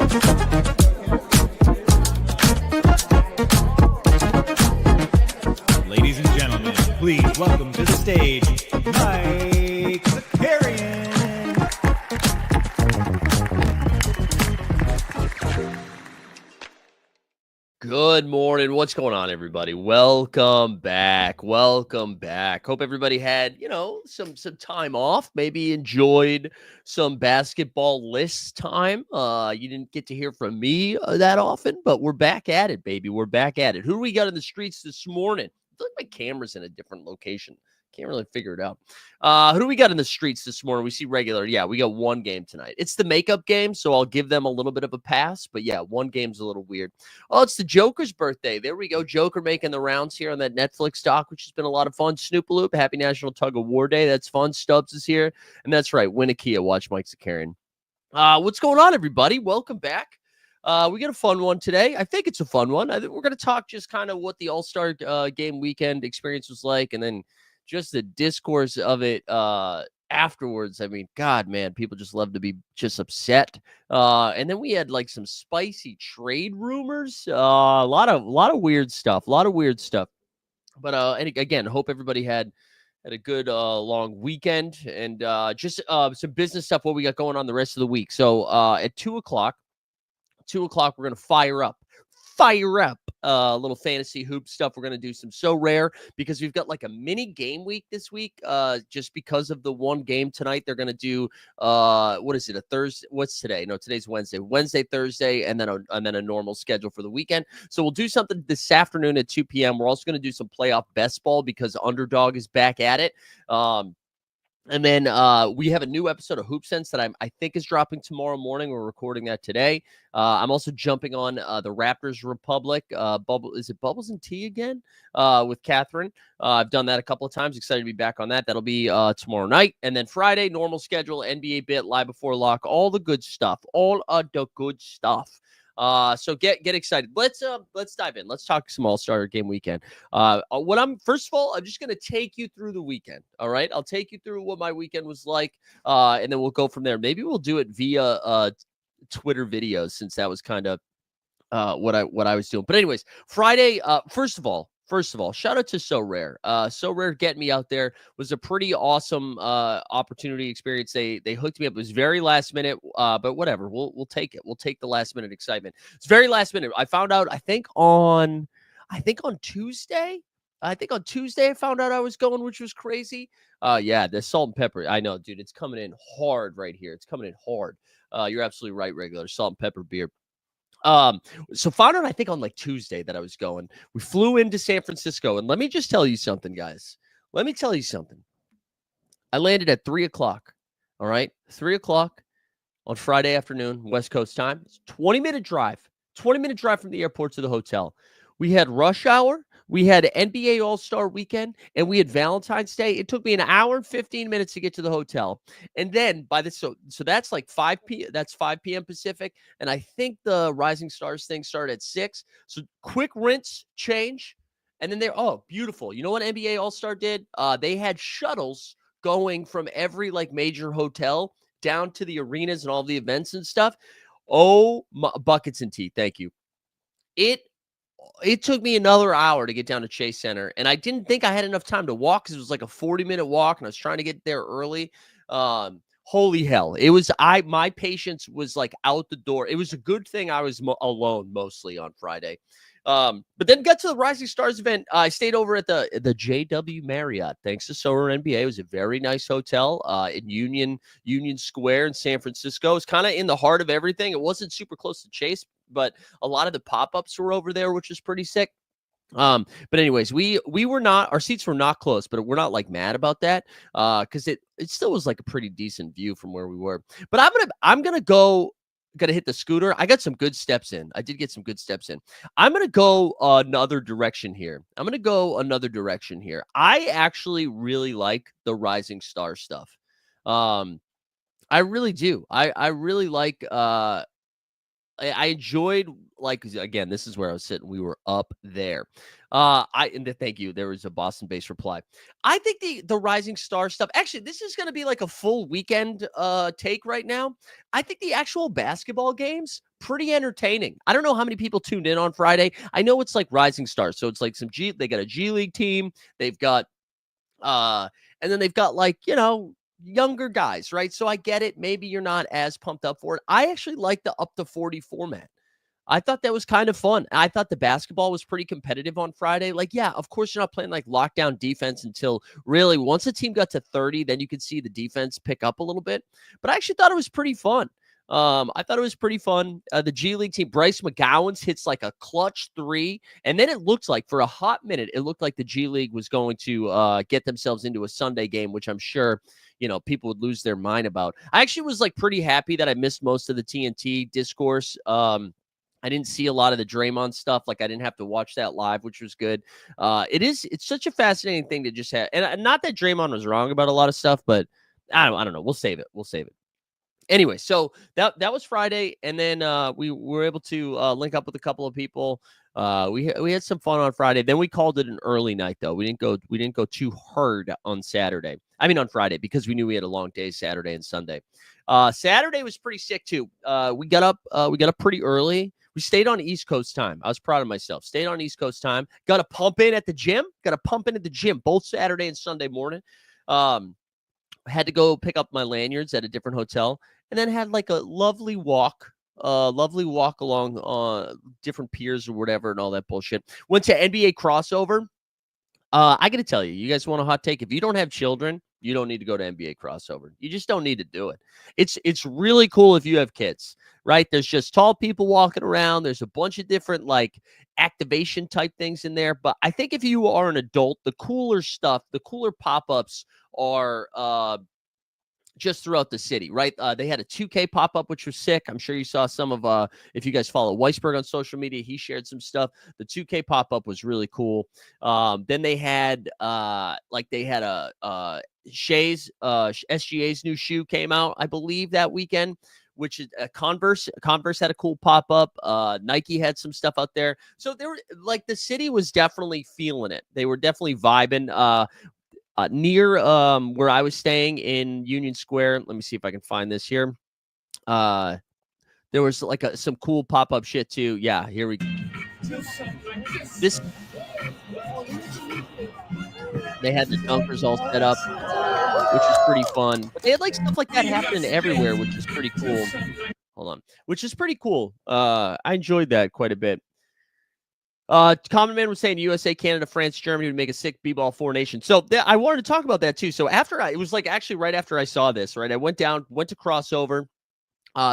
Ladies and gentlemen, please welcome to the stage, Mike Zakarian. Good morning. What's going on, everybody? Welcome back. Welcome back. Hope everybody had, some time off, maybe enjoyed some basketball list time. You didn't get to hear from me that often, but we're back at it, baby. We're back at it. Who do we got in the streets this morning? I feel like my camera's in a different location. Can't really figure it out. Who do we got in the streets this morning? We see regular. Yeah, we got one game tonight. It's the makeup game, so I'll give them a little bit of a pass. But yeah, one game's a little weird. Oh, it's the Joker's birthday. There we go. Joker making the rounds here on that Netflix doc, which has been a lot of fun. Snoopaloop, happy National Tug of War Day. That's fun. Stubbs is here. And that's right. Win a Kia. Watch Mike Zakarian. What's going on, everybody? Welcome back. We got a fun one today. I think it's a fun one. I think we're going to talk just kind of what the All-Star game weekend experience was like, and then just the discourse of it afterwards. I mean, God, man, people just love to be just upset. And then we had like some spicy trade rumors, a lot of weird stuff, But and again, hope everybody had a good long weekend, and just some business stuff. What we got going on the rest of the week. So at 2:00, we're gonna fire up little fantasy hoop stuff. We're going to do some SORARE because we've got like a mini game week this week. Just because of the one game tonight, they're going to do what is it, a Thursday? What's today? No, today's Wednesday, Thursday, and then a normal schedule for the weekend. So we'll do something this afternoon at 2 p.m. We're also going to do some playoff best ball because Underdog is back at it. And then we have a new episode of Hoop Sense that I think is dropping tomorrow morning. We're recording that today. I'm also jumping on the Raptors Republic. Is it Bubbles and Tea again with Catherine? I've done that a couple of times. Excited to be back on that. That'll be tomorrow night. And then Friday, normal schedule, NBA Bit, Live Before Lock, all the good stuff. All of the good stuff. So get excited. Let's dive in. Let's talk some All-Star game weekend. First of all, I'm just going to take you through the weekend. All right. I'll take you through what my weekend was like. And then we'll go from there. Maybe we'll do it via, Twitter videos, since that was kind of, what I was doing. But anyways, Friday, first of all, shout out to SORARE. SORARE getting me out there was a pretty awesome opportunity experience. They hooked me up. It was very last minute, but whatever. We'll take it. We'll take the last minute excitement. It's very last minute. I found out, I think on Tuesday. I found out I was going, which was crazy. Yeah, the salt and pepper. I know, dude. It's coming in hard right here. It's coming in hard. You're absolutely right, regular salt and pepper beer. So found out, I think on like Tuesday, that I was going. We flew into San Francisco, and let me just tell you something, guys. Let me tell you something. I landed at 3:00. All right, 3:00 on Friday afternoon, West Coast time. It's a 20-minute drive. 20-minute drive from the airport to the hotel. We had rush hour. We had NBA All-Star Weekend, and we had Valentine's Day. It took me an hour and 15 minutes to get to the hotel. And then so that's like 5 p.m. Pacific, and I think the Rising Stars thing started at 6. So quick rinse, change, and then beautiful. You know what NBA All-Star did? They had shuttles going from every like major hotel down to the arenas and all the events and stuff. Oh, buckets and tea. Thank you. It took me another hour to get down to Chase Center, and I didn't think I had enough time to walk because it was like a 40-minute walk, and I was trying to get there early. Holy hell. My patience was like out the door. It was a good thing I was alone mostly on Friday. But then got to the Rising Stars event. I stayed over at the JW Marriott, thanks to SORARE NBA. It was a very nice hotel in Union Square in San Francisco. It's kind of in the heart of everything. It wasn't super close to Chase, but a lot of the pop-ups were over there, which is pretty sick. But anyways, our seats were not close, but we're not like mad about that. Cause it still was like a pretty decent view from where we were, but I'm going to hit the scooter. I got some good steps in. I did get some good steps in. I'm going to go another direction here. I actually really like the Rising Star stuff. I really do. I really like, I enjoyed like, again, this is where I was sitting. We were up there. Thank you. There was a Boston-based reply. I think the Rising Star stuff. Actually, this is going to be like a full weekend take right now. I think the actual basketball games pretty entertaining. I don't know how many people tuned in on Friday. I know it's like Rising Stars, so it's like they got a G League team. They've got and then they've got like, younger guys, right? So I get it. Maybe you're not as pumped up for it. I actually like the up to 40 format. I thought that was kind of fun. I thought the basketball was pretty competitive on Friday. Like, yeah, of course you're not playing like lockdown defense until really once the team got to 30, then you could see the defense pick up a little bit. But I actually thought it was pretty fun. I thought it was pretty fun. The G League team, Bryce McGowan's hits like a clutch 3. And then it looked like for a hot minute, it looked like the G League was going to get themselves into a Sunday game, which I'm sure, people would lose their mind about. I actually was like pretty happy that I missed most of the TNT discourse. I didn't see a lot of the Draymond stuff. Like I didn't have to watch that live, which was good. It's such a fascinating thing to just have. And not that Draymond was wrong about a lot of stuff, but I don't know. We'll save it. Anyway, so that was Friday, and then we were able to link up with a couple of people. We had some fun on Friday. Then we called it an early night, though. We didn't go too hard on Saturday. I mean on Friday, because we knew we had a long day Saturday and Sunday. Saturday was pretty sick too. We got up pretty early. We stayed on East Coast time. I was proud of myself. Stayed on East Coast time. Got to pump in at the gym. Both Saturday and Sunday morning. Had to go pick up my lanyards at a different hotel. And then had like a lovely walk along different piers or whatever and all that bullshit. Went to NBA crossover. I got to tell you, you guys want a hot take? If you don't have children, you don't need to go to NBA crossover. You just don't need to do it. It's really cool if you have kids, right? There's just tall people walking around. There's a bunch of different like activation type things in there. But I think if you are an adult, the cooler stuff, the cooler pop-ups are just throughout the city, right? They had a 2K pop-up, which was sick. I'm sure you saw some of, if you guys follow Weisberg on social media, he shared some stuff. The 2K pop-up was really cool. Then they had, SGA's new shoe came out, I believe, that weekend, which is Converse. Converse had a cool pop-up. Nike had some stuff out there. So they were like, the city was definitely feeling it. They were definitely vibing. Near where I was staying in Union Square. Let me see if I can find this here. There was like some cool pop-up shit too. Yeah, here we go. They had the dunkers all set up, which is pretty fun. But they had like stuff like that happening everywhere, which is pretty cool. Hold on. Which is pretty cool. I enjoyed that quite a bit. Common Man was saying USA, Canada, France, Germany would make a sick B-ball 4 nations. So I wanted to talk about that too. So it was like actually right after I saw this, right? I went to crossover,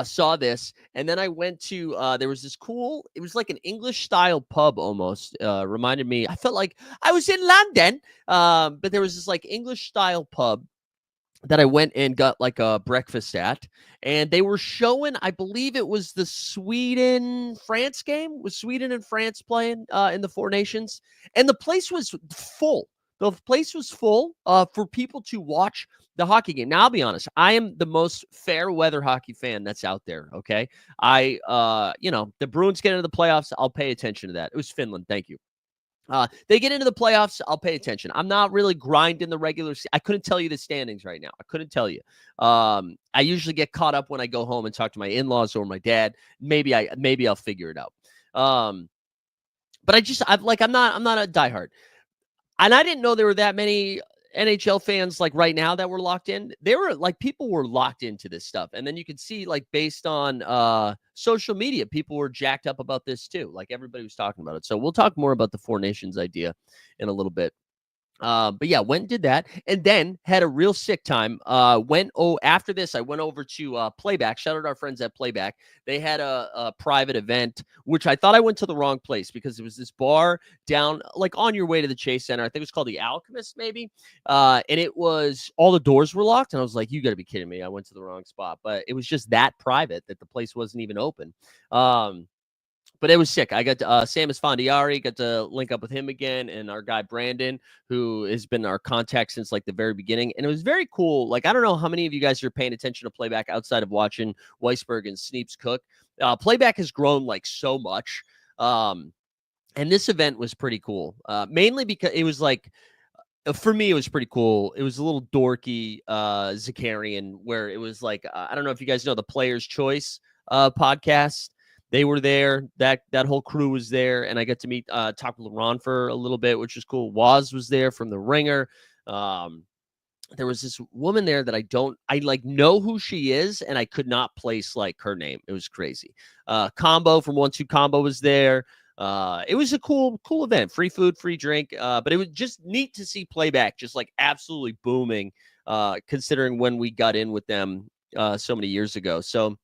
saw this, and then I went to, there was this cool, it was like an English style pub almost, reminded me, I felt like I was in London, but there was this like English style pub that I went and got like a breakfast at, and they were showing, I believe it was the Sweden-France game. Was Sweden and France playing in the 4 nations? And the place was full. The place was full for people to watch the hockey game. Now, I'll be honest, I am the most fair weather hockey fan that's out there, okay? The Bruins get into the playoffs, I'll pay attention to that. It was Finland, thank you. They get into the playoffs, I'll pay attention. I'm not really grinding the regular season. I couldn't tell you the standings right now. I couldn't tell you. I usually get caught up when I go home and talk to my in-laws or my dad. Maybe I'll figure it out. But I'm not a diehard. And I didn't know there were that many NHL fans like right now that were locked in. They were like, people were locked into this stuff. And then you could see like based on social media, people were jacked up about this too. Like everybody was talking about it. So we'll talk more about the 4 nations idea in a little bit. But yeah, went and did that, and then had a real sick time. After this, I went over to Playback. Shout out to our friends at Playback. They had a private event, which I thought I went to the wrong place because it was this bar down, like on your way to the Chase Center. I think it was called the Alchemist, maybe. And it was, all the doors were locked, and I was like, you got to be kidding me. I went to the wrong spot. But it was just that private that the place wasn't even open. But But it was sick. I got to, Samus Fondiari, got to link up with him again, and our guy Brandon, who has been our contact since like the very beginning. And it was very cool. Like, I don't know how many of you guys are paying attention to playback outside of watching Weisberg and Sneeps cook. Playback has grown like so much. And this event was pretty cool, mainly because it was like, for me, it was pretty cool. It was a little dorky, Zakarian, where it was like, I don't know if you guys know the Player's Choice podcast. They were there. That whole crew was there, and I got to meet talk with LeBron for a little bit, which was cool. Waz was there from The Ringer. There was this woman there that I like know who she is, and I could not place like her name. It was crazy. Combo from 1-2 Combo was there. It was a cool event. Free food, free drink. But it was just neat to see playback just like absolutely booming, considering when we got in with them so many years ago. So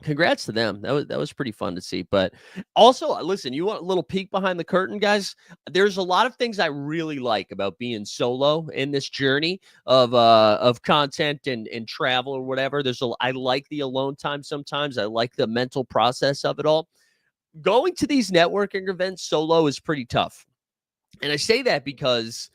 congrats to them. That was pretty fun to see. But also, listen, you want a little peek behind the curtain, guys? There's a lot of things I really like about being solo in this journey of content and travel or whatever. I like the alone time sometimes. I like the mental process of it all. Going to these networking events solo is pretty tough. And I say that because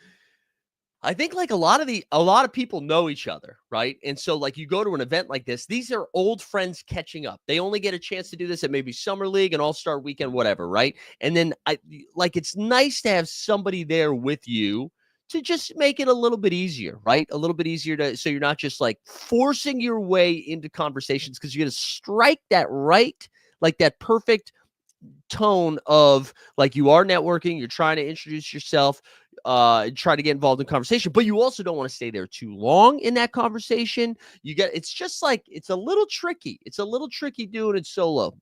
I think like a lot of people know each other, right? And so like you go to an event like this, these are old friends catching up. They only get a chance to do this at maybe Summer League and All-Star Weekend, whatever, right? And then it's nice to have somebody there with you to just make it a little bit easier, right? A little bit easier so you're not just like forcing your way into conversations, because you're going to strike that right, like that perfect tone of like you are networking, you're trying to introduce yourself, try to get involved in conversation, but you also don't want to stay there too long in that conversation. It's just like, it's a little tricky. It's a little tricky doing it solo.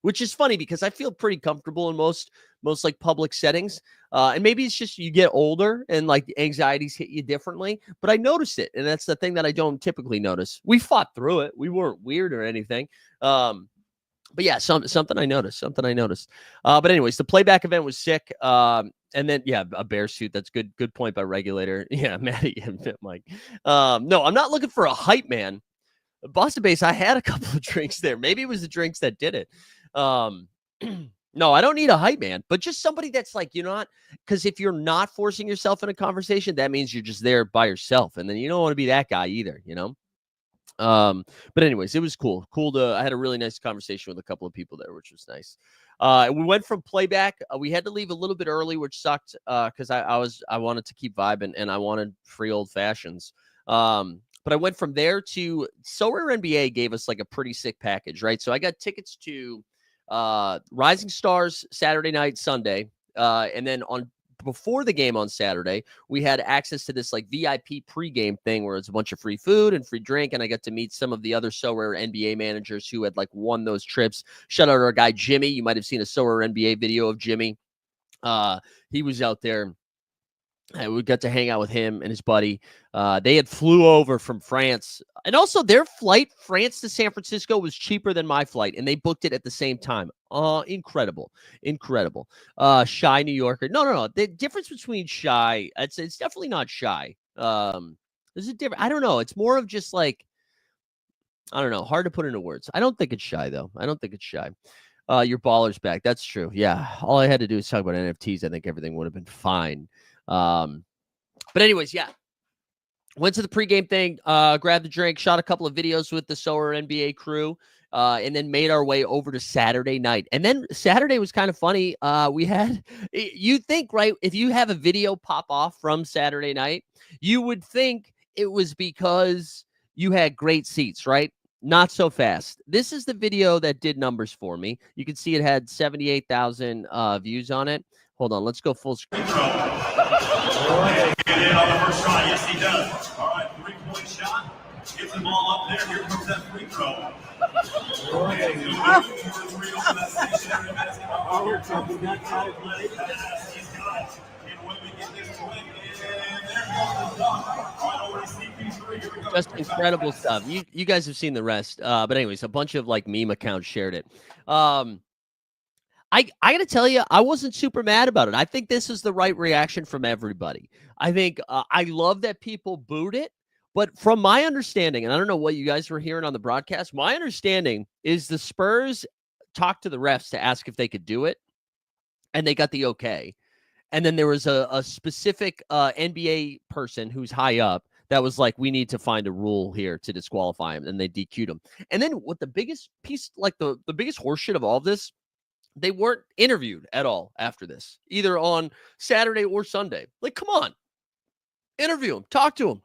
Which is funny because I feel pretty comfortable in most like public settings. And maybe it's just you get older and like the anxieties hit you differently, but I noticed it. And that's the thing that I don't typically notice. We fought through it. We weren't weird or anything. But yeah, something I noticed. But anyways, the playback event was sick. And then a bear suit. That's good point by Regulator. Yeah, Maddie and Mike. No, I'm not looking for a hype man. Boston Base, I had a couple of drinks there. Maybe it was the drinks that did it. No, I don't need a hype man, but just somebody that's like, because if you're not forcing yourself in a conversation, that means you're just there by yourself. And then you don't want to be that guy either, But anyways, it was cool. I had a really nice conversation with a couple of people there, which was nice. We went from playback. We had to leave a little bit early, which sucked because I wanted to keep vibing and I wanted free old fashions. But I went from there to SORARE NBA gave us like a pretty sick package, right? So I got tickets to Rising Stars Saturday night, Sunday, and then before the game on Saturday, we had access to this like VIP pregame thing where it's a bunch of free food and free drink. And I got to meet some of the other SORARE NBA managers who had like won those trips. Shout out to our guy, Jimmy. You might've seen a SORARE NBA video of Jimmy. He was out there. We got to hang out with him and his buddy. They had flew over from France. And also their flight, France to San Francisco, was cheaper than my flight. And they booked it at the same time. Incredible. Shy New Yorker. No. The difference between shy, it's definitely not shy. There's a different, I don't know. It's more of just like, I don't know. Hard to put into words. I don't think it's shy, though. Your baller's back. That's true. Yeah. All I had to do is talk about NFTs. I think everything would have been fine. But anyways, went to the pregame thing, grabbed a drink, shot a couple of videos with the SORARE NBA crew, and then made our way over to Saturday night. And then Saturday was kind of funny. You think, right, if you have a video pop off from Saturday night, you would think it was because you had great seats, right? Not so fast. This is the video that did numbers for me. You can see it had 78,000 views on it. Hold on, let's go full screen. Get in on the first shot. Yes, he does. All right, 3-point shot. Gets the ball up there. Here comes that free throw. Just incredible stuff. You guys have seen the rest. But anyways, a bunch of like meme accounts shared it. I got to tell you, I wasn't super mad about it. I think this is the right reaction from everybody. I think I love that people booed it. But from my understanding, and I don't know what you guys were hearing on the broadcast, my understanding is the Spurs talked to the refs to ask if they could do it, and they got the okay. And then there was a specific NBA person who's high up that was like, we need to find a rule here to disqualify him, and they DQ'd him. And then what the biggest piece, like the biggest horseshit of all of this, they weren't interviewed at all after this, either on Saturday or Sunday. Like, come on, interview him, talk to him.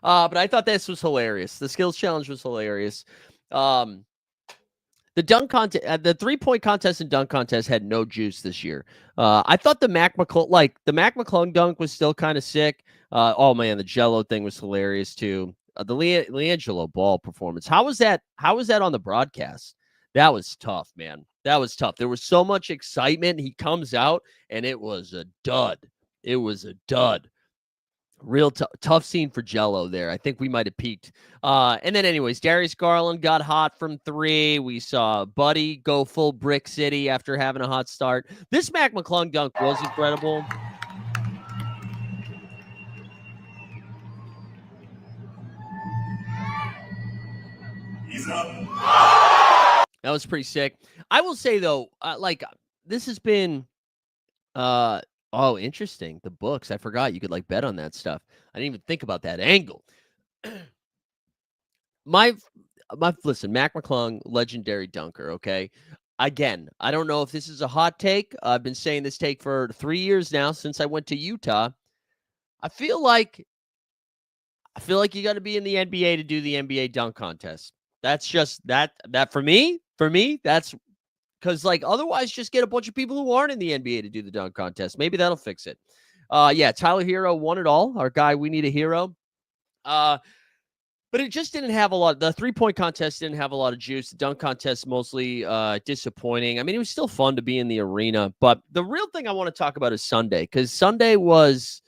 But I thought this was hilarious. The skills challenge was hilarious. The dunk contest, the 3-point contest and dunk contest had no juice this year. I thought the Mac McClung dunk was still kind of sick. Oh man, the Jello thing was hilarious too. The LiAngelo Ball performance. How was that on the broadcast? That was tough, man. That was tough. There was so much excitement. He comes out and it was a dud. Real tough scene for Jello there. I think we might have peaked. And then anyways, Darius Garland got hot from 3. We saw Buddy go full Brick City after having a hot start. This Mac McClung dunk was incredible. He's up. That was pretty sick. I will say though, this has been oh, interesting. The books. I forgot you could like bet on that stuff. I didn't even think about that angle. Listen, Mac McClung, legendary dunker, okay? Again, I don't know if this is a hot take. I've been saying this take for 3 years now since I went to Utah. I feel like you got to be in the NBA to do the NBA dunk contest. That's just that for me, that's because, like, otherwise just get a bunch of people who aren't in the NBA to do the dunk contest. Maybe that'll fix it. Yeah, Tyler Hero won it all. Our guy, we need a hero. But it just didn't have a lot. The 3-point contest didn't have a lot of juice. The dunk contest mostly disappointing. I mean, it was still fun to be in the arena. But the real thing I want to talk about is Sunday, because Sunday was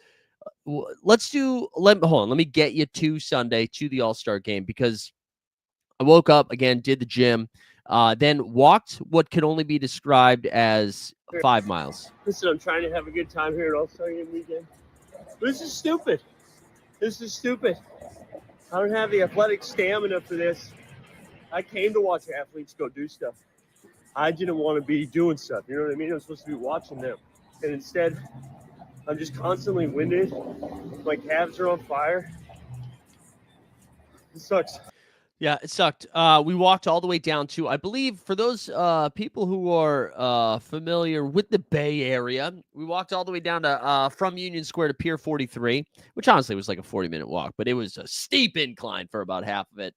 let me get you to Sunday, to the All-Star game, because I woke up again, did the gym, then walked what could only be described as 5 miles. Listen, I'm trying to have a good time here at All-Star Game weekend. This is stupid. I don't have the athletic stamina for this. I came to watch athletes go do stuff. I didn't want to be doing stuff. You know what I mean? I'm supposed to be watching them. And instead, I'm just constantly winded. My calves are on fire. It sucks. Yeah, it sucked. We walked all the way down to, I believe, for those people who are familiar with the Bay Area, we walked all the way down to from Union Square to Pier 43, which honestly was like a 40-minute walk, but it was a steep incline for about half of it.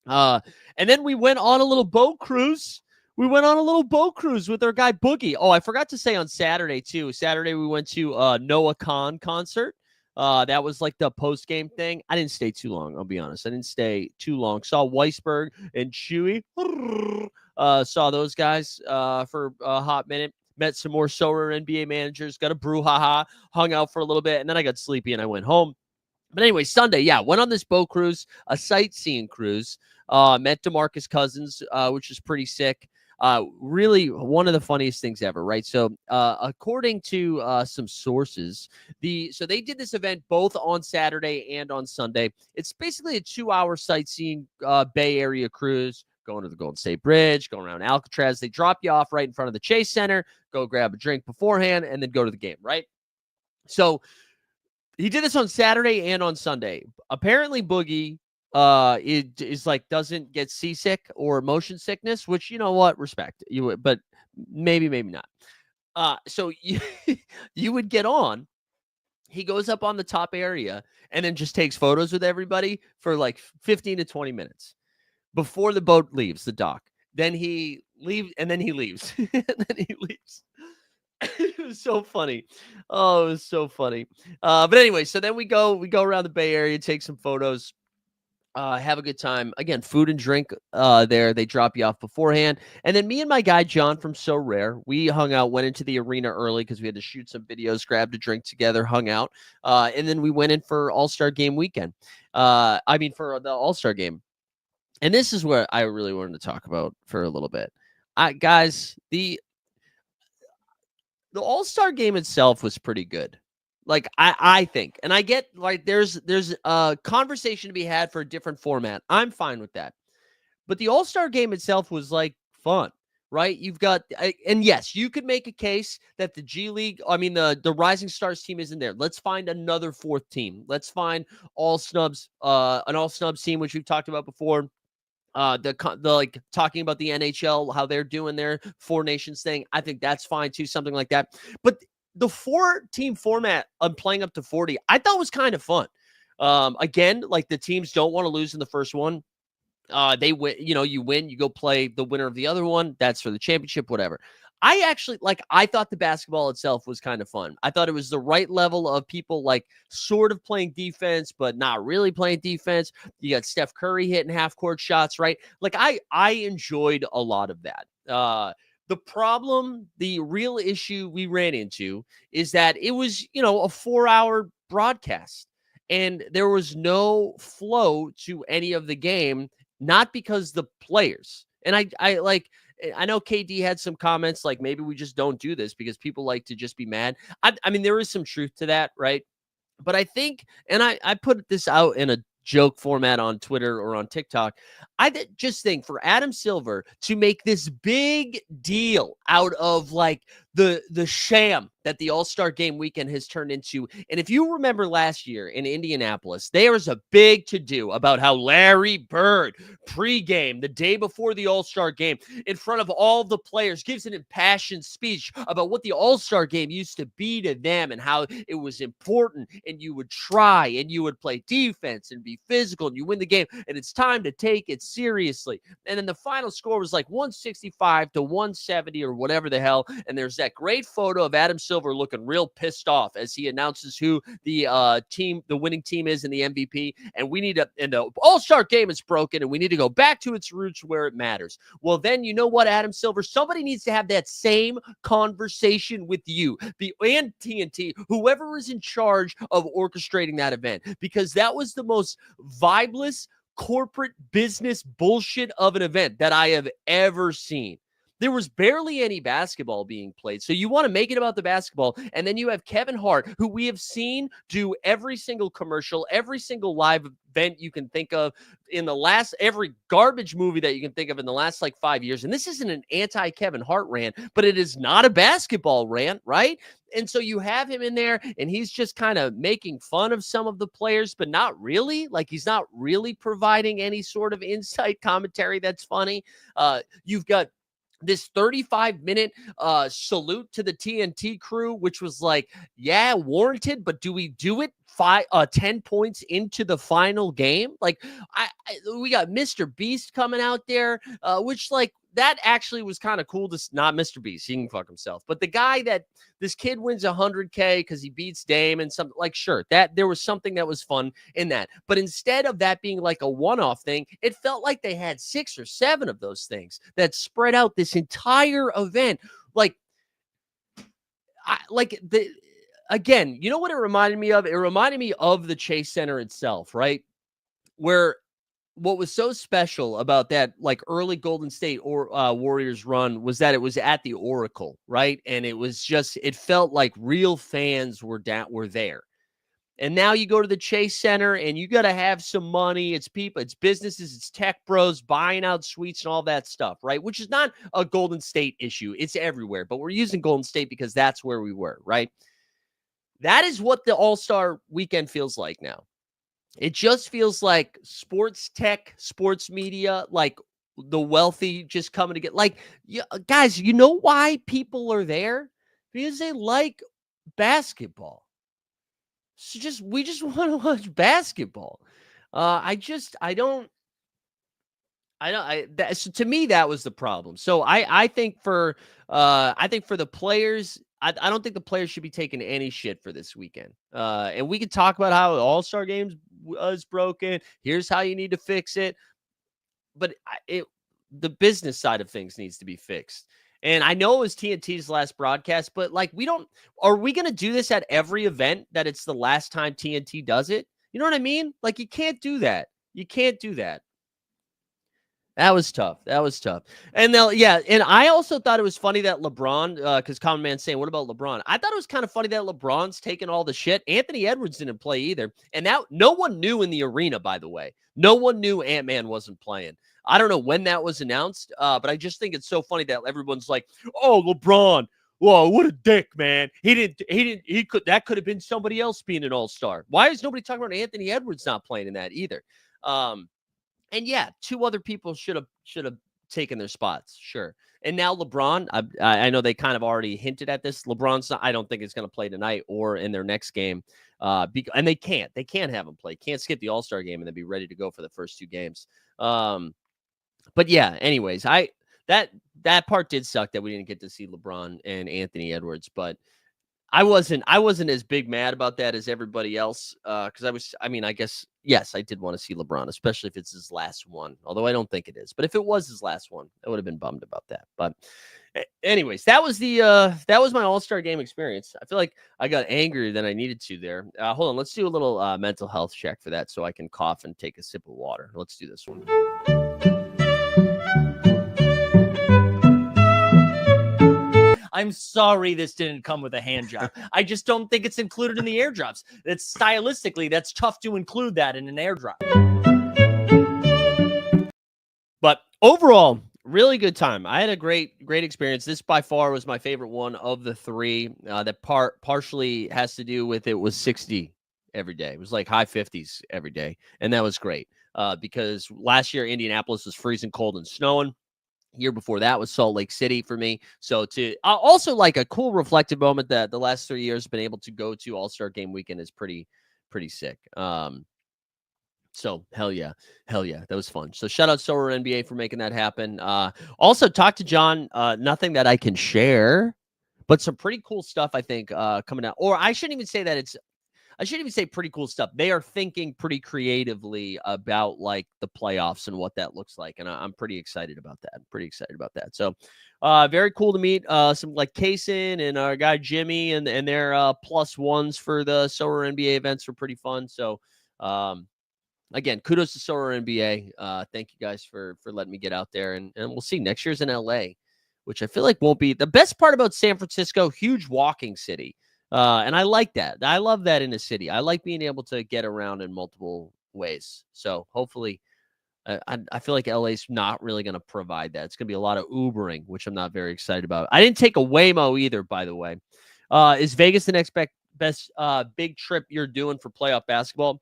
And then we went on a little boat cruise. With our guy Boogie. Oh, I forgot to say on Saturday, too. Saturday, we went to Noah Khan concert. That was like the post-game thing. I didn't stay too long, I'll be honest. I didn't stay too long. Saw Weisberg and Chewy. Saw those guys for a hot minute. Met some more SORARE NBA managers. Got a brouhaha. Hung out for a little bit. And then I got sleepy and I went home. But anyway, Sunday, yeah, went on this boat cruise, a sightseeing cruise. Met DeMarcus Cousins, which is pretty sick. Really one of the funniest things ever, right? So, according to some sources, so they did this event both on Saturday and on Sunday. It's basically a 2-hour sightseeing Bay Area cruise, going to the Golden State Bridge, going around Alcatraz. They drop you off right in front of the Chase Center, go grab a drink beforehand, and then go to the game, right? So he did this on Saturday and on Sunday. Apparently, Boogie it is like doesn't get seasick or motion sickness, which, you know what, respect you, but maybe not. So you would get on. He goes up on the top area and then just takes photos with everybody for like 15 to 20 minutes before the boat leaves the dock. Then he leaves, and then he leaves. It was so funny. Oh, it was so funny. But anyway, so then we go around the Bay Area, take some photos. Have a good time. Again, food and drink there. They drop you off beforehand. And then me and my guy, John from SORARE, we hung out, went into the arena early because we had to shoot some videos, grabbed a drink together, hung out. And then we went in for All-Star Game weekend. For the All-Star Game. And this is what I really wanted to talk about for a little bit. Guys, the All-Star Game itself was pretty good. Like, I think, and I get, like, there's a conversation to be had for a different format. I'm fine with that. but the All-Star game itself was like fun. Right? You've got, and yes, you could make a case that the G League, I mean, the Rising Stars team isn't there. Let's find another fourth team. Let's find an all snubs team, which we've talked about before. The like talking about the NHL, how they're doing their Four Nations thing. I think that's fine too, something like that. But the 4-team format of playing up to 40, I thought was kind of fun. Again, like the teams don't want to lose in the first one. They win, you win, you go play the winner of the other one. That's for the championship, whatever. I thought the basketball itself was kind of fun. I thought it was the right level of people like sort of playing defense, but not really playing defense. You got Steph Curry hitting half court shots, right? Like I enjoyed a lot of that. The problem, the real issue we ran into is that it was, a 4-hour broadcast and there was no flow to any of the game. Not because the players, and I know KD had some comments like maybe we just don't do this because people like to just be mad. I mean, there is some truth to that, right? But I think, and I put this out in a joke format on Twitter or on TikTok, just think for Adam Silver to make this big deal out of like the sham that the All-Star game weekend has turned into. And if you remember last year in Indianapolis, there was a big to-do about how Larry Bird pregame the day before the All-Star game in front of all the players gives an impassioned speech about what the All-Star game used to be to them and how it was important and you would try and you would play defense and be physical and you win the game and it's time to take it seriously. And then the final score was like 165 to 170 or whatever the hell. And there's that great photo of Adam Silver looking real pissed off as he announces who the winning team is in the MVP. And and the All-Star game is broken and we need to go back to its roots where it matters. Well, then you know what, Adam Silver? Somebody needs to have that same conversation with you and TNT, whoever is in charge of orchestrating that event, because that was the most vibeless corporate business bullshit of an event that I have ever seen. There was barely any basketball being played. So you want to make it about the basketball. And then you have Kevin Hart, who we have seen do every single commercial, every single live event you can think of every garbage movie that you can think of in the last like 5 years. And this isn't an anti-Kevin Hart rant, but it is not a basketball rant, right? And so you have him in there and he's just kind of making fun of some of the players, but not really. Like he's not really providing any sort of insight commentary that's funny. You've got this 35-minute salute to the TNT crew, which was like, yeah, warranted, but do we do it 10 points into the final game? Like, we got Mr. Beast coming out there, which like, that actually was kind of cool. Not Mr. Beast, he can fuck himself. But the guy that this kid wins 100K because he beats Dame and something like, sure, that there was something that was fun in that. But instead of that being like a one-off thing, it felt like they had 6 or 7 of those things that spread out this entire event. Again, you know what it reminded me of? It reminded me of the Chase Center itself, right? Where what was so special about that like early Golden State Warriors run was that it was at the Oracle, right? And it felt like real fans were there. And now you go to the Chase Center and you got to have some money. It's people, it's businesses, it's tech bros buying out suites and all that stuff, right? Which is not a Golden State issue. It's everywhere, but we're using Golden State because that's where we were, right? That is what the All-Star weekend feels like now. It just feels like sports tech, sports media, like the wealthy just coming to get guys, you know why people are there? Because they like basketball. So we just want to watch basketball. So to me, that was the problem. So I think for the players, I don't think the players should be taking any shit for this weekend. And we could talk about how the All-Star games was broken. Here's how you need to fix it. But the business side of things needs to be fixed. And I know it was TNT's last broadcast, but are we going to do this at every event that it's the last time TNT does it? You know what I mean? Like, you can't do that. You can't do that. That was tough. And and I also thought it was funny that LeBron, because Common Man's saying, what about LeBron? I thought it was kind of funny that LeBron's taking all the shit. Anthony Edwards didn't play either. And that no one knew in the arena, by the way. No one knew Ant-Man wasn't playing. I don't know when that was announced, but I just think it's so funny that everyone's like, "Oh, LeBron, whoa, what a dick, man! That could have been somebody else being an all-star. Why is nobody talking about Anthony Edwards not playing in that either?" And yeah, two other people should have taken their spots, sure. And now LeBron, I know they kind of already hinted at this. LeBron's not, I don't think is going to play tonight or in their next game. And they can't have him play. Can't skip the All-Star game and then be ready to go for the first two games. But yeah, anyways, that part did suck that we didn't get to see LeBron and Anthony Edwards, but I wasn't as big mad about that as everybody else. Because I guess, yes, I did want to see LeBron, especially if it's his last one. Although I don't think it is. But if it was his last one, I would have been bummed about that. But anyways, that was my All-Star game experience. I feel like I got angrier than I needed to there. Hold on, let's do a little mental health check for that so I can cough and take a sip of water. Let's do this one. I'm sorry this didn't come with a hand job. I just don't think it's included in the airdrops. That's stylistically, that's tough to include that in an airdrop. But overall, really good time. I had a great experience. This by far was my favorite one of the three. That partially has to do with it was 60 every day. It was like high 50s every day. And that was great because last year Indianapolis was freezing cold and snowing. Year before that was Salt Lake City for me. So to also like a cool reflective moment that the last 3 years been able to go to All-Star Game weekend is pretty sick. So hell yeah, that was fun. So shout out SORARE NBA for making that happen. Also talk to John. Nothing that I can share, but some pretty cool stuff I think coming out. Or I shouldn't even say pretty cool stuff. They are thinking pretty creatively about like the playoffs and what that looks like. And I'm pretty excited about that. So very cool to meet some like Kaysen and our guy Jimmy and their +1s for the SORARE NBA events were pretty fun. So again, kudos to SORARE NBA. Thank you guys for letting me get out there. And we'll see. Next year's in LA, which I feel like won't be the best part about San Francisco. Huge walking city. And I like that. I love that in a city. I like being able to get around in multiple ways. So hopefully, I feel like LA's not really going to provide that. It's going to be a lot of Ubering, which I'm not very excited about. I didn't take a Waymo either, by the way. Is Vegas the next best big trip you're doing for playoff basketball?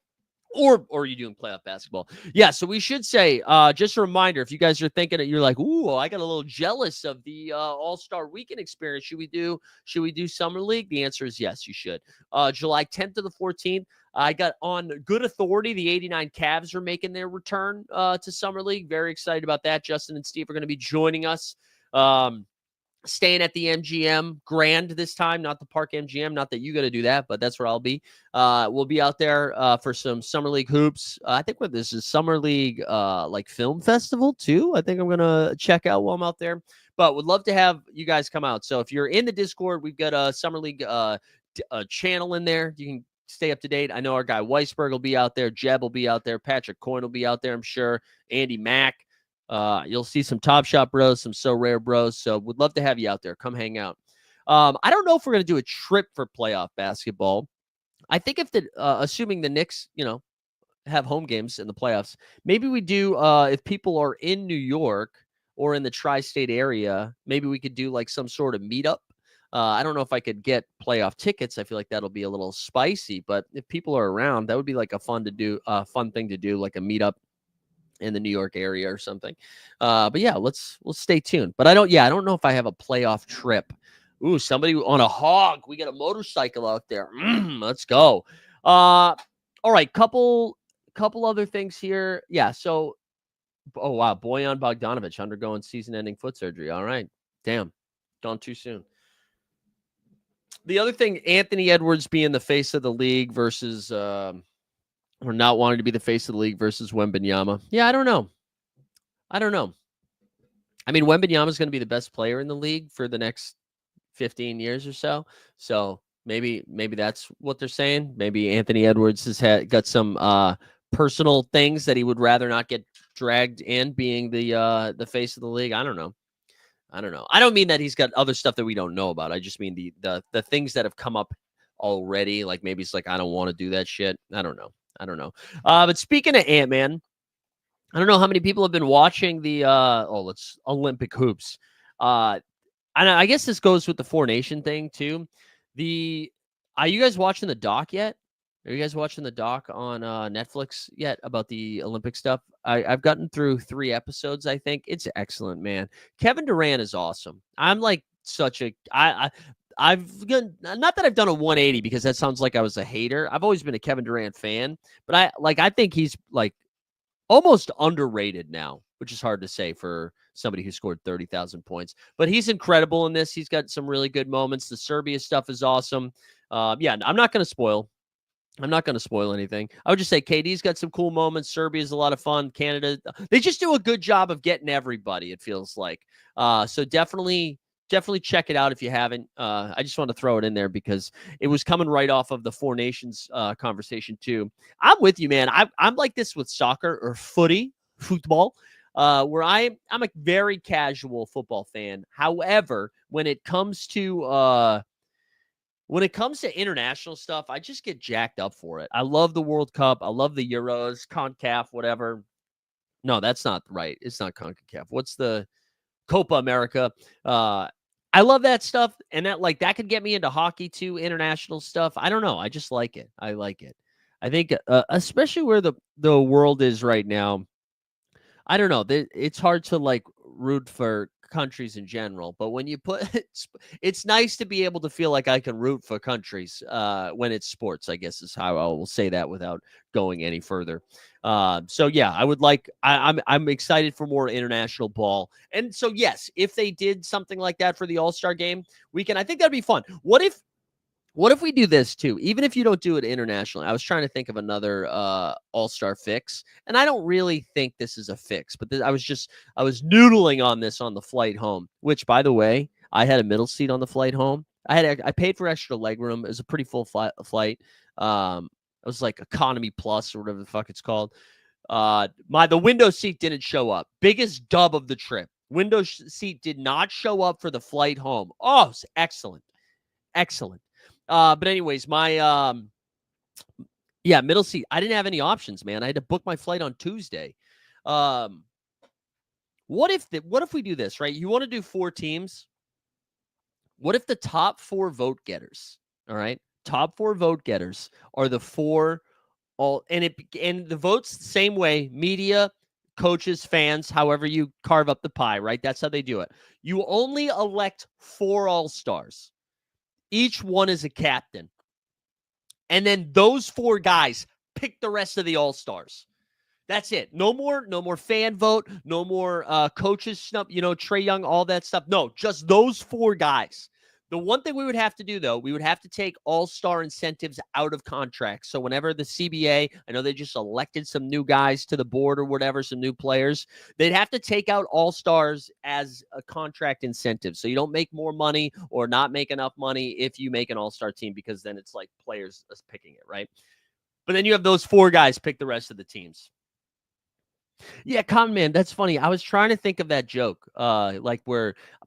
Or are you doing playoff basketball? Yeah, so we should say, just a reminder, if you guys are thinking that you're like, ooh, I got a little jealous of the All-Star Weekend experience. Should we do Summer League? The answer is yes, you should. July 10th to the 14th. I got on good authority. The 89 Cavs are making their return to Summer League. Very excited about that. Justin and Steve are going to be joining us. Staying at the MGM Grand this time, not the Park MGM. Not that you got to do that, but that's where I'll be. We'll be out there for some Summer League hoops. I think what this is Summer League like film festival too. I think I'm gonna check out while I'm out there. But would love to have you guys come out. So if you're in the Discord, we've got a Summer League channel in there. You can stay up to date. I know our guy Weisberg will be out there. Jeb will be out there. Patrick Coyne will be out there, I'm sure. Andy Mack. You'll see some Top Shot bros, some SORARE bros. So would love to have you out there. Come hang out. I don't know if we're going to do a trip for playoff basketball. I think if assuming the Knicks, have home games in the playoffs, maybe we do, if people are in New York or in the tri-state area, maybe we could do like some sort of meetup. I don't know if I could get playoff tickets. I feel like that'll be a little spicy, but if people are around, that would be like a fun thing to do, like a meetup in the New York area or something. But yeah, we'll stay tuned. But I don't know if I have a playoff trip. Ooh, somebody on a hog. We got a motorcycle out there. Let's go. All right, couple other things here. Yeah, so oh wow, Bojan Bogdanovic undergoing season-ending foot surgery. All right. Damn. Gone too soon. The other thing, Anthony Edwards being the face of the league versus or not wanting to be the face of the league versus Wembanyama. Yeah, I don't know. I mean, Wembanyama is going to be the best player in the league for the next 15 years or so. So maybe that's what they're saying. Maybe Anthony Edwards has got some personal things that he would rather not get dragged in being the face of the league. I don't know. I don't mean that he's got other stuff that we don't know about. I just mean the things that have come up already. Like maybe it's like, I don't want to do that shit. I don't know. But speaking of Ant-Man, I don't know how many people have been watching the Olympic hoops. And I guess this goes with the Four Nation thing too. Are you guys watching the doc yet? Are you guys watching the doc on Netflix yet about the Olympic stuff? I've gotten through 3 episodes. I think it's excellent, man. Kevin Durant is awesome. I'm like such a I've done, not that I've done a 180 because that sounds like I was a hater. I've always been a Kevin Durant fan, but I think he's like almost underrated now, which is hard to say for somebody who scored 30,000 points. But he's incredible in this. He's got some really good moments. The Serbia stuff is awesome. Yeah, I'm not going to spoil. I'm not going to spoil anything. I would just say KD's got some cool moments. Serbia's a lot of fun. Canada, they just do a good job of getting everybody, it feels like. So definitely check it out if you haven't. I just want to throw it in there because it was coming right off of the Four Nations conversation too. I'm with you, man. I'm like this with soccer or football, where I'm a very casual football fan. However, when it comes to international stuff, I just get jacked up for it. I love the World Cup. I love the Euros, CONCACAF, whatever. No, that's not right. It's not CONCACAF. What's the Copa America? I love that stuff, and that could get me into hockey too, international stuff. I don't know. I just like it. I like it. I think, especially where the world is right now. I don't know. It's hard to like root for countries in general, but when you put it's nice to be able to feel like I can root for countries when it's sports, I guess is how I will say that without going any further. So yeah, I'm excited for more international ball. And so yes, if they did something like that for the All-Star game weekend, I think that'd be fun. What if we do this too? Even if you don't do it internationally, I was trying to think of another all-star fix, and I don't really think this is a fix, but I was noodling on this on the flight home. Which, by the way, I had a middle seat on the flight home. I paid for extra legroom. It was a pretty full flight. It was like economy plus or whatever the fuck it's called. The window seat didn't show up. Biggest dub of the trip. Window seat did not show up for the flight home. Oh, it's excellent. But anyways, my middle seat. I didn't have any options, man. I had to book my flight on Tuesday. What if we do this, right? You want to do 4 teams? What if the top 4 vote getters, all right? Top 4 vote getters are the 4 and the votes the same way, media, coaches, fans, however you carve up the pie, right? That's how they do it. You only elect 4 all-stars. Each one is a captain. And then those 4 guys pick the rest of the all-stars. That's it. No more fan vote. No more coaches snub, Trae Young, all that stuff. No, just those 4 guys. The one thing we would have to do, though, we would have to take all-star incentives out of contracts. So whenever the CBA, I know they just elected some new guys to the board or whatever, some new players, they'd have to take out all-stars as a contract incentive. So you don't make more money or not make enough money if you make an all-star team, because then it's like players picking it, right? But then you have those 4 guys pick the rest of the teams. Yeah, Con Man, that's funny. I was trying to think of that joke, but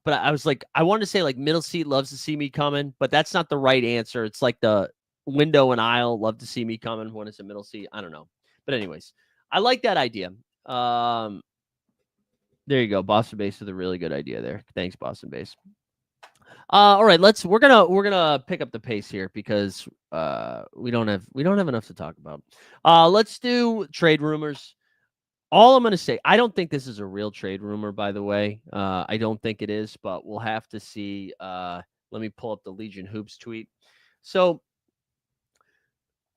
I was like, I wanted to say like middle seat loves to see me coming, but that's not the right answer. It's like the window and aisle love to see me coming when it's a middle seat. I don't know, but anyways, I like that idea. There you go. Boston Base with a really good idea there. Thanks, Boston Base. All right, we're gonna pick up the pace here because we don't have enough to talk about. Let's do trade rumors. All I'm going to say, I don't think this is a real trade rumor, by the way. I don't think it is, but we'll have to see. Let me pull up the Legion Hoops tweet. So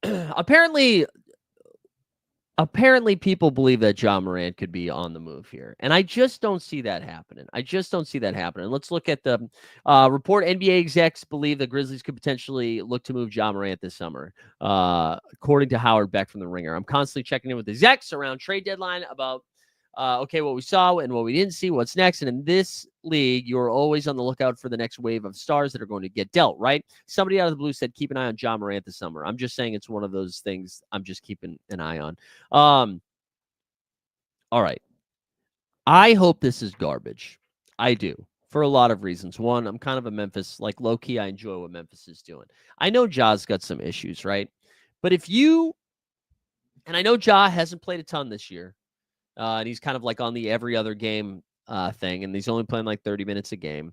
apparently people believe that Ja Morant could be on the move here. And I just don't see that happening. Let's look at the report. NBA execs believe the Grizzlies could potentially look to move Ja Morant this summer, according to Howard Beck from The Ringer. I'm constantly checking in with the execs around trade deadline about, what we saw and what we didn't see, what's next. And in this league, you're always on the lookout for the next wave of stars that are going to get dealt, right? Somebody out of the blue said, keep an eye on Ja Morant this summer. I'm just saying it's one of those things I'm just keeping an eye on. All right. I hope this is garbage. I do, for a lot of reasons. One, I'm kind of a Memphis, like low-key, I enjoy what Memphis is doing. I know Ja's got some issues, right? But and I know Ja hasn't played a ton this year, And he's kind of like on the every other game thing, and he's only playing like 30 minutes a game.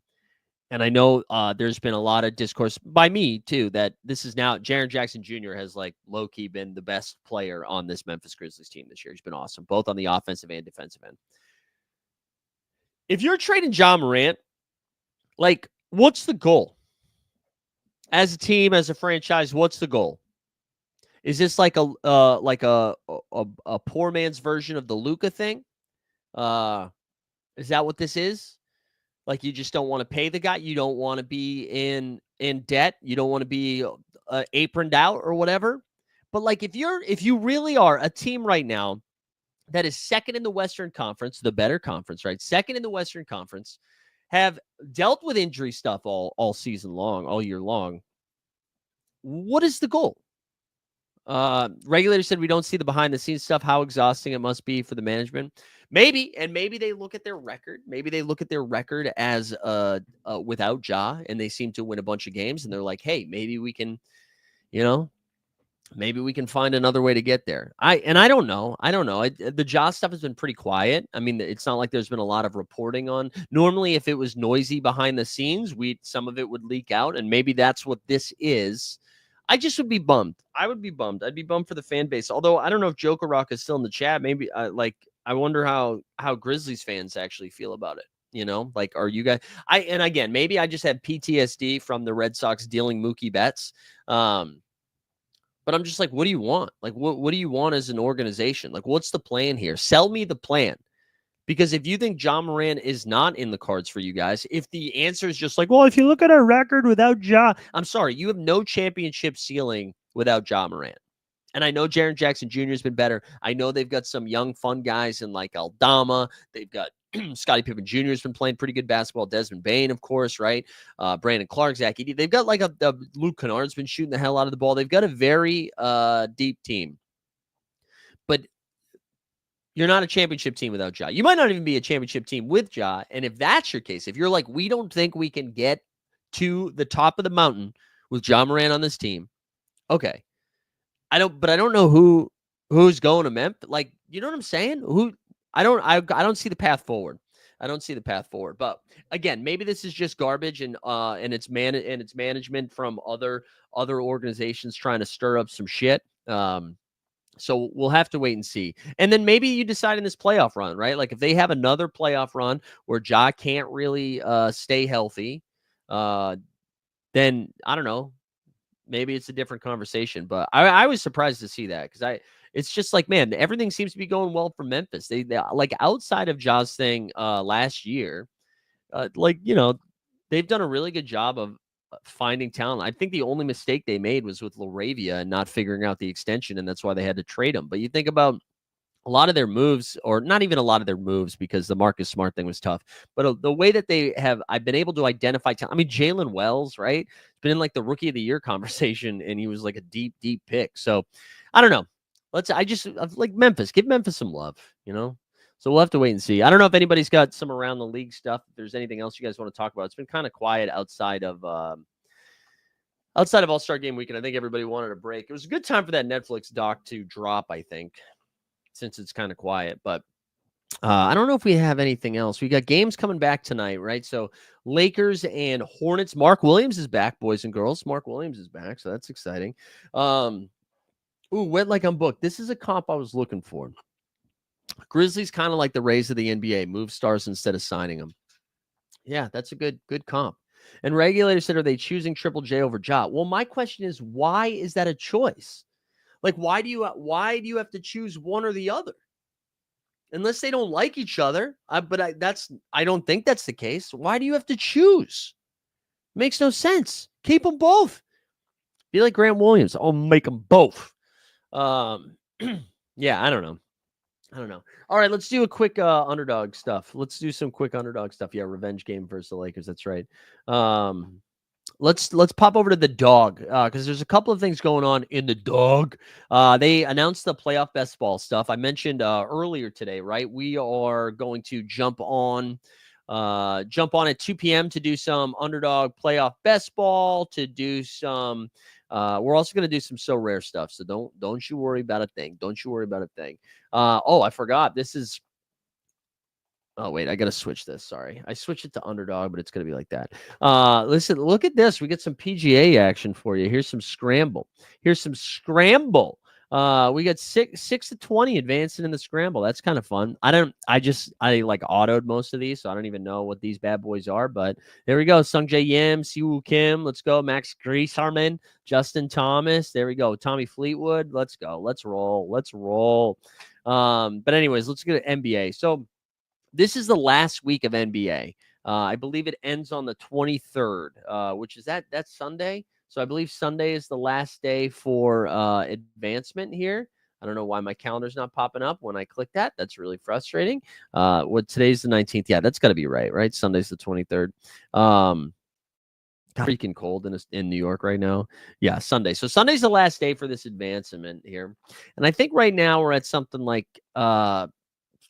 And I know there's been a lot of discourse by me too that this is now Jaren Jackson Jr. has like low key been the best player on this Memphis Grizzlies team this year. He's been awesome, both on the offensive and defensive end. If you're trading Ja Morant, like, what's the goal? As a team, as a franchise, what's the goal? Is this like a poor man's version of the Luka thing? Is that what this is? Like, you just don't want to pay the guy. You don't want to be in debt. You don't want to be aproned out or whatever. But like, if you really are a team right now that is second in the Western Conference, the better conference, right? Second in the Western Conference, have dealt with injury stuff all season long, all year long. What is the goal? Regulators said we don't see the behind the scenes stuff, how exhausting it must be for the management. Maybe they look at their record. Maybe they look at their record as without Ja, and they seem to win a bunch of games, and they're like, hey, maybe we can, maybe we can find another way to get there. I don't know. The Ja stuff has been pretty quiet. I mean, it's not like there's been a lot of reporting on. Normally, if it was noisy behind the scenes, some of it would leak out, and maybe that's what this is. I just would be bummed. I would be bummed. I'd be bummed for the fan base. Although I don't know if Joker Rock is still in the chat. Maybe I wonder how Grizzlies fans actually feel about it. Like, are you guys? And again, maybe I just have PTSD from the Red Sox dealing Mookie Betts. But I'm just like, what do you want? Like, what do you want as an organization? Like, what's the plan here? Sell me the plan. Because if you think Ja Morant is not in the cards for you guys, if the answer is just like, well, if you look at our record without Ja, I'm sorry, you have no championship ceiling without Ja Morant. And I know Jaren Jackson Jr. has been better. I know they've got some young, fun guys in like Aldama. They've got Scottie Pippen Jr. has been playing pretty good basketball. Desmond Bane, of course, right? Brandon Clark, Zach Edey. They've got like a Luke Kennard's been shooting the hell out of the ball. They've got a very deep team. But you're not a championship team without Ja. You might not even be a championship team with Ja. And if that's your case, if you're like, we don't think we can get to the top of the mountain with Ja Morant on this team, okay. I don't know who's going to Memphis. Like, you know what I'm saying? I don't see the path forward. I don't see the path forward. But again, maybe this is just garbage and its management from other organizations trying to stir up some shit. So we'll have to wait and see. And then maybe you decide in this playoff run, right? Like if they have another playoff run where Ja can't really stay healthy, then I don't know. Maybe it's a different conversation. But I was surprised to see that because it's just like, man, everything seems to be going well for Memphis. They like outside of Ja's thing last year, they've done a really good job of finding talent. I think the only mistake they made was with LaRavia and not figuring out the extension, and that's why they had to trade him. But you think about a lot of their moves, or not even a lot of their moves, because the Marcus Smart thing was tough. But the way that I've been able to identify talent. I mean, Jalen Wells, right? Been in like the Rookie of the Year conversation, and he was like a deep, deep pick. So I don't know. Like Memphis, give Memphis some love, So we'll have to wait and see. I don't know if anybody's got some around the league stuff. If there's anything else you guys want to talk about, it's been kind of quiet outside of All-Star Game Weekend. I think everybody wanted a break. It was a good time for that Netflix doc to drop, I think, since it's kind of quiet. But I don't know if we have anything else. We got games coming back tonight, right? So Lakers and Hornets. Mark Williams is back, boys and girls. Mark Williams is back, so that's exciting. Wet like I'm booked. This is a comp I was looking for. Grizzlies kind of like the Rays of the NBA, move stars instead of signing them. Yeah, that's a good comp. And regulators said, are they choosing Triple J over Ja? Well, my question is, why is that a choice? Like, why do you have to choose one or the other? Unless they don't like each other. I don't think that's the case. Why do you have to choose? Makes no sense. Keep them both. Be like Grant Williams. I'll make them both. Yeah, I don't know. All right, let's do a quick underdog stuff. Let's do some quick underdog stuff. Yeah, revenge game versus the Lakers. That's right. Let's pop over to the dog because there's a couple of things going on in the dog. They announced the playoff best ball stuff. I mentioned earlier today, right? We are going to jump on at 2 p.m. to do some underdog playoff best ball, to do some we're also going to do some SORARE stuff. So don't you worry about a thing. I forgot. This is Oh, wait, I gotta switch this. Sorry. I switched it to underdog, but it's gonna be like that. Listen, look at this. We get some PGA action for you. Here's some scramble. Here's some scramble. We got 6 to 20 advancing in the scramble. That's kind of fun. I like autoed most of these, so I don't even know what these bad boys are. But there we go. Sung Jae Yim, Siwoo Kim. Let's go. Max Griesharman, Justin Thomas. There we go. Tommy Fleetwood. Let's go. Let's roll. Let's roll. But anyways, let's get to NBA. So this is the last week of NBA. I believe it ends on the 23rd, which is that's Sunday. So I believe Sunday is the last day for advancement here. I don't know why my calendar's not popping up when I click that. That's really frustrating. Today's the 19th. Yeah, that's got to be right, right? Sunday's the 23rd. Freaking cold in New York right now. Yeah, Sunday. So Sunday's the last day for this advancement here. And I think right now we're at something like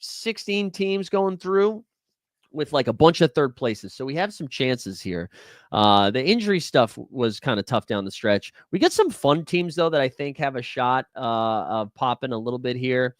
16 teams going through with like a bunch of third places. So we have some chances here. The injury stuff was kind of tough down the stretch. We got some fun teams, though, that I think have a shot of popping a little bit here.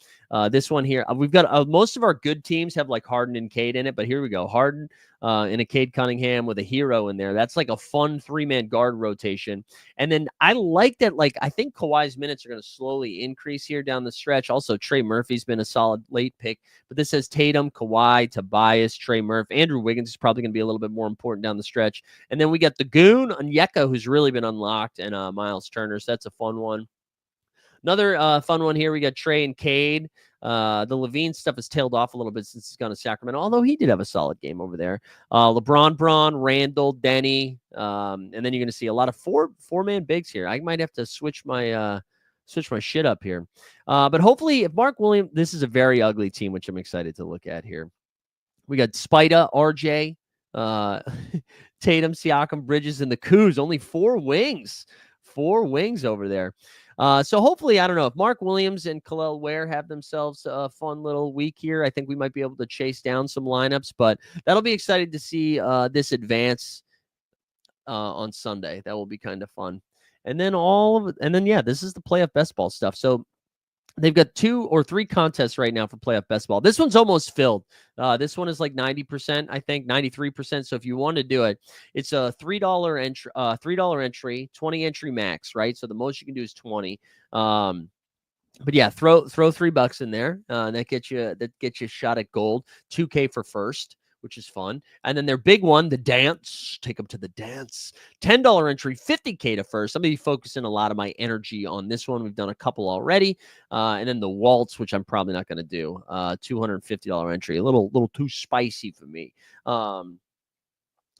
This one here, we've got most of our good teams have like Harden and Cade in it, but here we go. Harden and a Cade Cunningham with a hero in there. That's like a fun 3-man guard rotation. And then I like that, like, I think Kawhi's minutes are going to slowly increase here down the stretch. Also, Trey Murphy's been a solid late pick, but this says Tatum, Kawhi, Tobias, Trey Murphy. Andrew Wiggins is probably going to be a little bit more important down the stretch. And then we got the Goon, Onyeka, who's really been unlocked, and Miles Turner. So that's a fun one. Another fun one here. We got Trey and Cade. The Levine stuff has tailed off a little bit since he's gone to Sacramento, although he did have a solid game over there. LeBron, Braun, Randall, Denny. And then you're going to see a lot of four-man bigs here. I might have to switch my shit up here. But hopefully, if Mark Williams, this is a very ugly team, which I'm excited to look at here. We got Spida, RJ, Tatum, Siakam, Bridges, and the Kuz. Only 4 wings. 4 wings over there. So hopefully, I don't know, if Mark Williams and Khalil Ware have themselves a fun little week here, I think we might be able to chase down some lineups, but that'll be exciting to see this advance on Sunday. That will be kind of fun. And then this is the playoff best ball stuff. So they've got 2 or 3 contests right now for playoff best ball. This one's almost filled. This one is like 90%, I think, 93%. So if you want to do it, it's a $3 entry, $3 entry, 20 entry max, right? So the most you can do is 20. But yeah, throw $3 in there. That gets you a shot at gold. 2K for first, which is fun. And then their big one, the dance, take them to the dance. $10 entry, 50K to first. I'm going to be focusing a lot of my energy on this one. We've done a couple already. And then the waltz, which I'm probably not going to do. $250 entry, a little too spicy for me.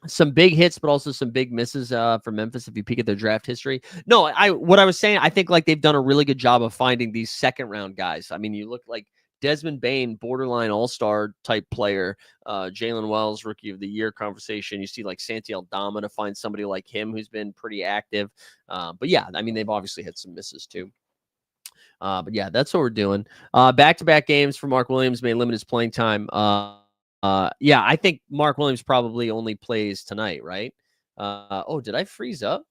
Some big hits, but also some big misses for Memphis if you peek at their draft history. No, what I was saying, I think like they've done a really good job of finding these second round guys. I mean, you look like Desmond Bane, borderline all-star type player, Jalen Wells, rookie of the year conversation. You see like Santi Aldama to find somebody like him who's been pretty active. But yeah, I mean, they've obviously had some misses too. But yeah, that's what we're doing. Back-to-back games for Mark Williams may limit his playing time. Yeah, I think Mark Williams probably only plays tonight, right? Did I freeze up?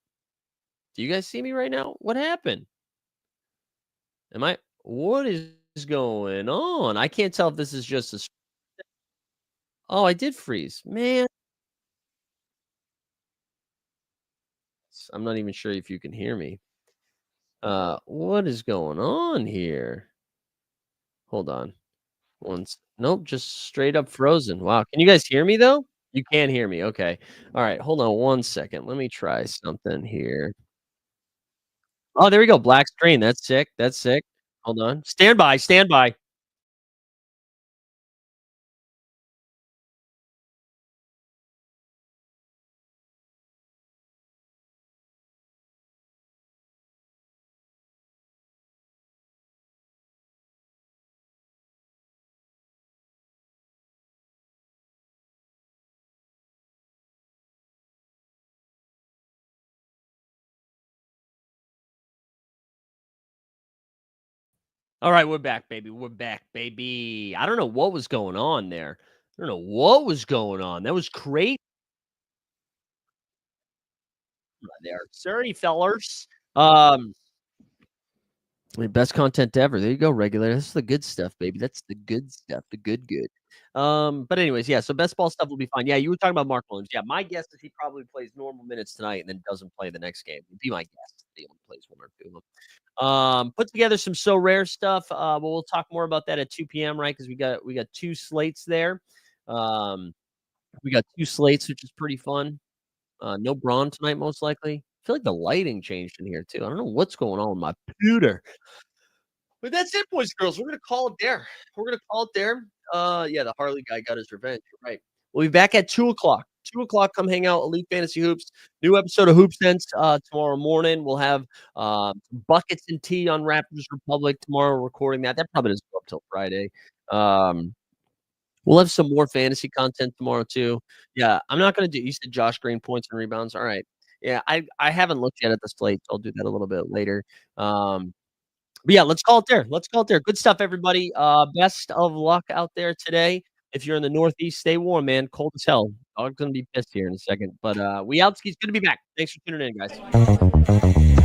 Do you guys see me right now? What happened? What is going on? I can't tell if this is just a... Oh, I did freeze. Man. I'm not even sure if you can hear me. What is going on here? Hold on. Nope, just straight up frozen. Wow. Can you guys hear me though? You can hear me. Okay. All right. Hold on 1 second. Let me try something here. Oh, there we go. Black screen. That's sick. That's sick. Hold on. Stand by. Stand by. All right, we're back, baby. We're back, baby. I don't know what was going on there. I don't know what was going on. That was crazy there. Sorry, fellers. Best content ever. There you go, regulator. That's the good stuff, baby. That's the good stuff. The good, good. But anyways, yeah. So best ball stuff will be fine. Yeah, you were talking about Mark Williams. Yeah, my guess is he probably plays normal minutes tonight and then doesn't play the next game. Would be my guess. He only plays 1 or 2 of them. Put together some so rare stuff. But we'll talk more about that at 2 p.m. Right? Because we got 2 slates there. We got 2 slates, which is pretty fun. No Braun tonight, most likely. I feel like the lighting changed in here too. I don't know what's going on with my computer. But that's it, boys, girls. We're gonna call it there. We're gonna call it there. Yeah, the Harley guy got his revenge. You're right. We'll be back at 2 o'clock. 2 o'clock, come hang out. Elite Fantasy Hoops. New episode of Hoop Sense tomorrow morning. We'll have buckets and tea on Raptors Republic tomorrow. We're recording that. That probably doesn't go up till Friday. We'll have some more fantasy content tomorrow too. Yeah, I'm not gonna do. You said Josh Green points and rebounds. All right. Yeah, I haven't looked yet at the slate. So I'll do that a little bit later. But yeah, let's call it there. Let's call it there. Good stuff, everybody. Best of luck out there today. If you're in the Northeast, stay warm, man. Cold as hell. Dog's gonna be pissed here in a second. But we out. He's gonna be back. Thanks for tuning in, guys.